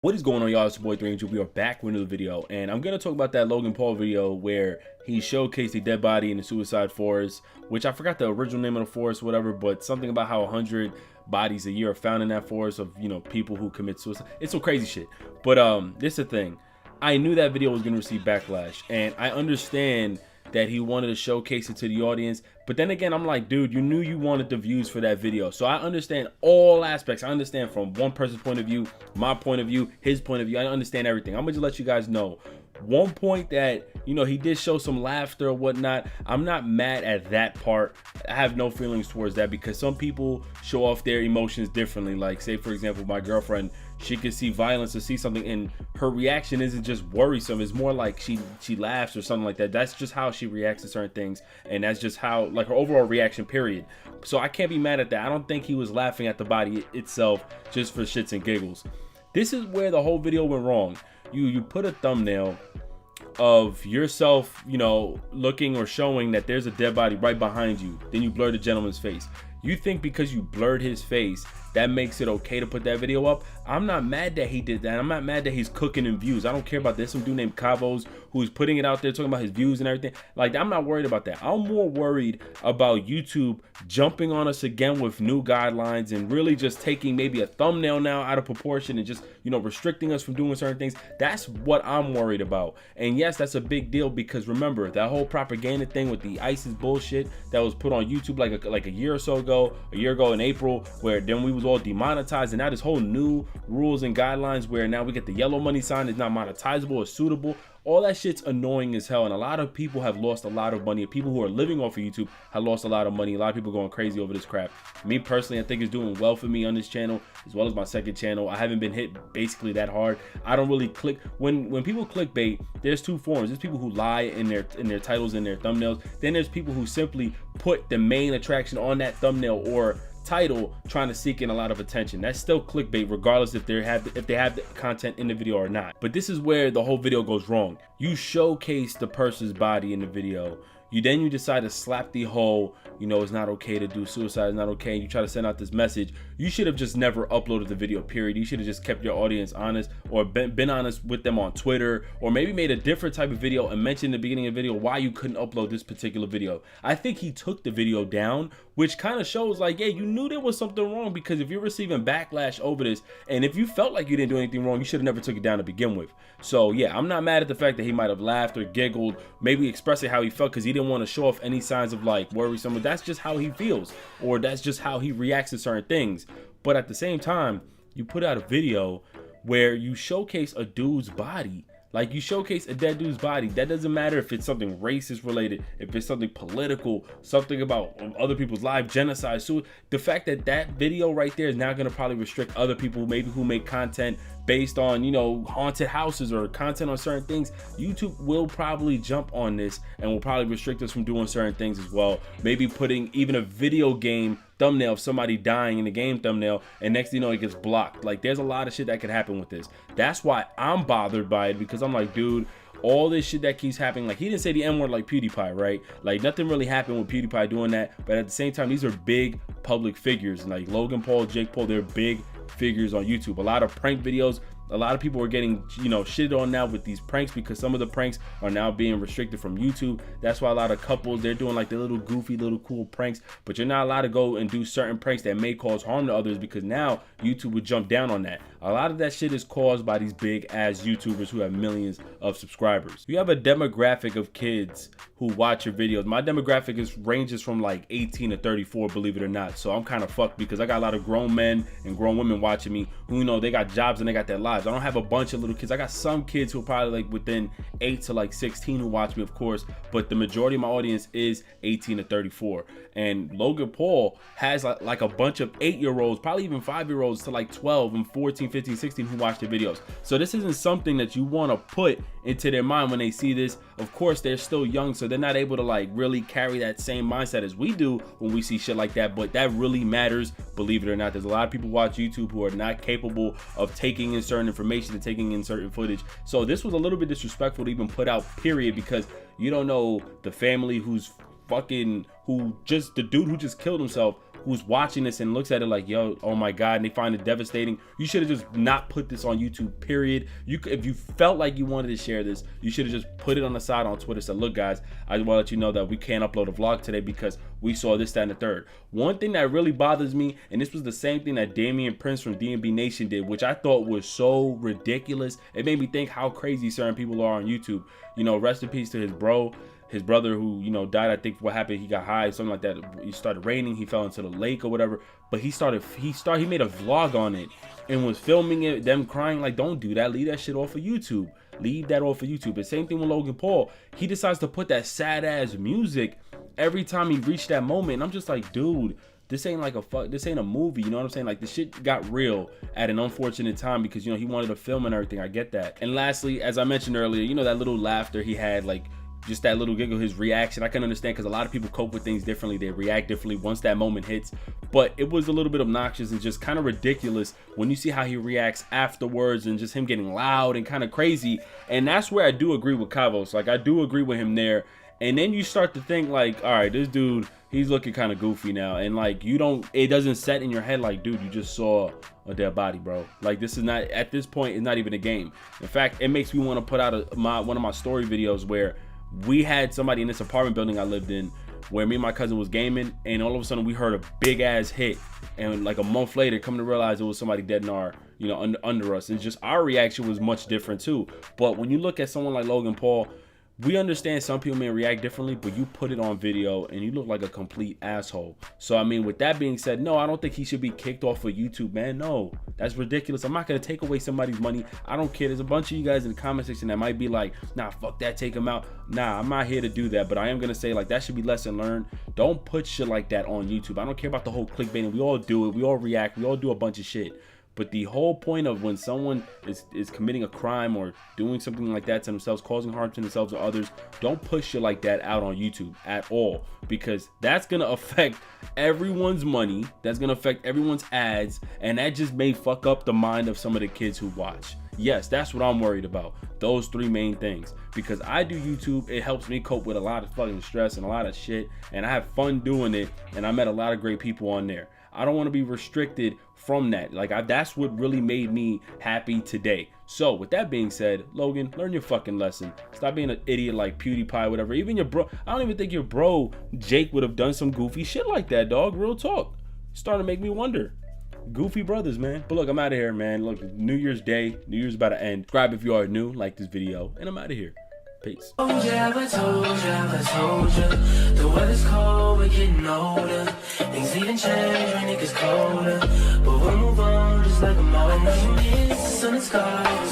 What is going on, y'all? It's your boy 3 We are back with another video, and I'm gonna talk about that Logan Paul video where he showcased a dead body in the suicide forest, which I forgot the original name of the forest, whatever, but something about how 100 bodies a year are found in that forest of, people who commit suicide. It's some crazy shit. But this is the thing. I knew that video was gonna receive backlash, and I understand that he wanted to showcase it to the audience, but then again, I'm like, dude, you knew you wanted the views for that video. So I understand all aspects. I understand from one person's point of view, my point of view, his point of view. I understand everything. I'm gonna just let you guys know one point that he did show some laughter or whatnot. I'm not mad at that part. I have no feelings towards that because some people show off their emotions differently. Like, say for example, my girlfriend, she could see violence or see something and her reaction isn't just worrisome. It's more like she laughs or something like that. That's just how she reacts to certain things, and that's just how, like, her overall reaction, period. So I can't be mad at that. I don't think he was laughing at the body itself just for shits and giggles. This is where the whole video went wrong. You put a thumbnail of yourself, looking or showing that there's a dead body right behind you. Then you blur the gentleman's face. You think because you blurred his face, that makes it okay to put that video up? I'm not mad that he did that. I'm not mad that he's cooking in views. I don't care about this. Some dude named Cavos who's putting it out there talking about his views and everything. Like, I'm not worried about that. I'm more worried about YouTube jumping on us again with new guidelines and really just taking maybe a thumbnail now out of proportion and just, restricting us from doing certain things. That's what I'm worried about. And yes, that's a big deal because remember that whole propaganda thing with the ISIS bullshit that was put on YouTube like a year or so ago, a year ago in April, where then we was all demonetized, and now this whole new rules and guidelines where now we get the yellow money sign is not monetizable or suitable. All that shit's annoying as hell, and a lot of people have lost a lot of money. People who are living off of YouTube have lost a lot of money. A lot of people going crazy over this crap. Me personally, I think it's doing well for me on this channel as well as my second channel. I haven't been hit basically that hard. I don't really click when people clickbait. There's two forms. There's people who lie in their titles and their thumbnails. Then there's people who simply put the main attraction on that thumbnail or title trying to seek in a lot of attention. That's still clickbait regardless if they have the content in the video or not. But this is where the whole video goes wrong. You showcase the person's body in the video. You decide to slap the whole, it's not okay to do suicide, it's not okay, and you try to send out this message. You should have just never uploaded the video, period. You should have just kept your audience honest, or been honest with them on Twitter, or maybe made a different type of video and mentioned in the beginning of the video why you couldn't upload this particular video. I think he took the video down, which kind of shows like, yeah, you knew there was something wrong, because if you're receiving backlash over this, and if you felt like you didn't do anything wrong, you should have never took it down to begin with. So yeah, I'm not mad at the fact that he might have laughed or giggled, maybe expressing how he felt because he didn't want to show off any signs of like worrisome. But that's just how he feels, or that's just how he reacts to certain things. But at the same time, you put out a video where you showcase a dude's body. Like, you showcase a dead dude's body. That doesn't matter if it's something racist related, if it's something political, something about other people's lives, genocide. So the fact that that video right there is now going to probably restrict other people maybe who make content based on, haunted houses or content on certain things, YouTube will probably jump on this and will probably restrict us from doing certain things as well. Maybe putting even a video game thumbnail of somebody dying in the game thumbnail, and next thing you know, it gets blocked. Like, there's a lot of shit that could happen with this. That's why I'm bothered by it, because I'm like, dude, all this shit that keeps happening, like, he didn't say the N-word like PewDiePie, right? Like, nothing really happened with PewDiePie doing that, but at the same time, these are big public figures. Like Logan Paul, Jake Paul, they're big figures on YouTube. A lot of prank videos. A lot of people are getting, shitted on now with these pranks because some of the pranks are now being restricted from YouTube. That's why a lot of couples, they're doing like the little goofy, little cool pranks, but you're not allowed to go and do certain pranks that may cause harm to others, because now YouTube would jump down on that. A lot of that shit is caused by these big ass YouTubers who have millions of subscribers. You have a demographic of kids who watch your videos. My demographic ranges from like 18 to 34, believe it or not. So I'm kind of fucked because I got a lot of grown men and grown women watching me who, they got jobs and they got their lives. I don't have a bunch of little kids. I got some kids who are probably like within 8 to like 16 who watch me, of course, but the majority of my audience is 18 to 34. And Logan Paul has like a bunch of 8-year-olds, probably even 5-year-olds to like 12 and 14, 15, 16 who watch the videos. So this isn't something that you want to put into their mind when they see this. Of course, they're still young, so they're not able to like really carry that same mindset as we do when we see shit like that, but that really matters, believe it or not. There's a lot of people watch YouTube who are not capable of taking in certain information and taking in certain footage. So this was a little bit disrespectful to even put out, period, because you don't know the family who just the dude who just killed himself, who's watching this and looks at it like, yo, oh my God, and they find it devastating, you should have just not put this on YouTube, period. If you felt like you wanted to share this, you should have just put it on the side on Twitter, said, look guys, I just want to let you know that we can't upload a vlog today because we saw this, that, and the third. One thing that really bothers me, and this was the same thing that Damian Prince from DMB Nation did, which I thought was so ridiculous. It made me think how crazy certain people are on YouTube. You know, rest in peace to his brother who, you know, died. I think what happened, he got high, something like that. It started raining, he fell into the lake or whatever. But he made a vlog on it and was filming it, them crying. Like, don't do that. Leave that shit off of YouTube. Leave that off of YouTube. The same thing with Logan Paul. He decides to put that sad ass music every time he reached that moment. And I'm just like, dude, this ain't like this ain't a movie, you know what I'm saying? Like, the shit got real at an unfortunate time because, you know, he wanted to film and everything. I get that. And lastly, as I mentioned earlier, you know, that little laughter he had, like, just that little giggle, his reaction, I can understand because a lot of people cope with things differently. They react differently once that moment hits. But it was a little bit obnoxious and just kind of ridiculous when you see how he reacts afterwards and just him getting loud and kind of crazy. And that's where I do agree with Kavos. Like, I do agree with him there. And then you start to think like, all right, this dude, he's looking kind of goofy now. And like, it doesn't set in your head like, dude, you just saw a dead body, bro. Like, this is not, at this point, it's not even a game. In fact, it makes me want to put out one of my story videos where we had somebody in this apartment building I lived in where me and my cousin was gaming, and all of a sudden we heard a big ass hit, and like a month later come to realize it was somebody dead in our, you know, under us. And just our reaction was much different too. But when you look at someone like Logan Paul, we understand some people may react differently, but you put it on video and you look like a complete asshole. So, I mean, with that being said, no, I don't think he should be kicked off of YouTube, man. No, that's ridiculous. I'm not going to take away somebody's money. I don't care. There's a bunch of you guys in the comment section that might be like, nah, fuck that, take him out. Nah, I'm not here to do that, but I am going to say, like, that should be lesson learned. Don't put shit like that on YouTube. I don't care about the whole clickbait. We all do it. We all react. We all do a bunch of shit. But the whole point of when someone is committing a crime or doing something like that to themselves, causing harm to themselves or others, don't push shit like that out on YouTube at all, because that's going to affect everyone's money. That's going to affect everyone's ads. And that just may fuck up the mind of some of the kids who watch. Yes, that's what I'm worried about. Those three main things. Because I do YouTube, it helps me cope with a lot of fucking stress and a lot of shit. And I have fun doing it. And I met a lot of great people on there. I don't want to be restricted from that. Like, that's what really made me happy today. So with that being said, Logan, learn your fucking lesson. Stop being an idiot like PewDiePie, whatever. Even your bro, I don't even think your bro Jake would have done some goofy shit like that, dog. Real talk. Starting to make me wonder. Goofy brothers, man. But look, I'm out of here, man. Look, New Year's Day. New Year's about to end. Subscribe if you are new, like this video, and I'm out of here. Peace. The weather's cold, we're getting older. Things even change when it gets colder. But we'll move on just like a moment. The sun is sky.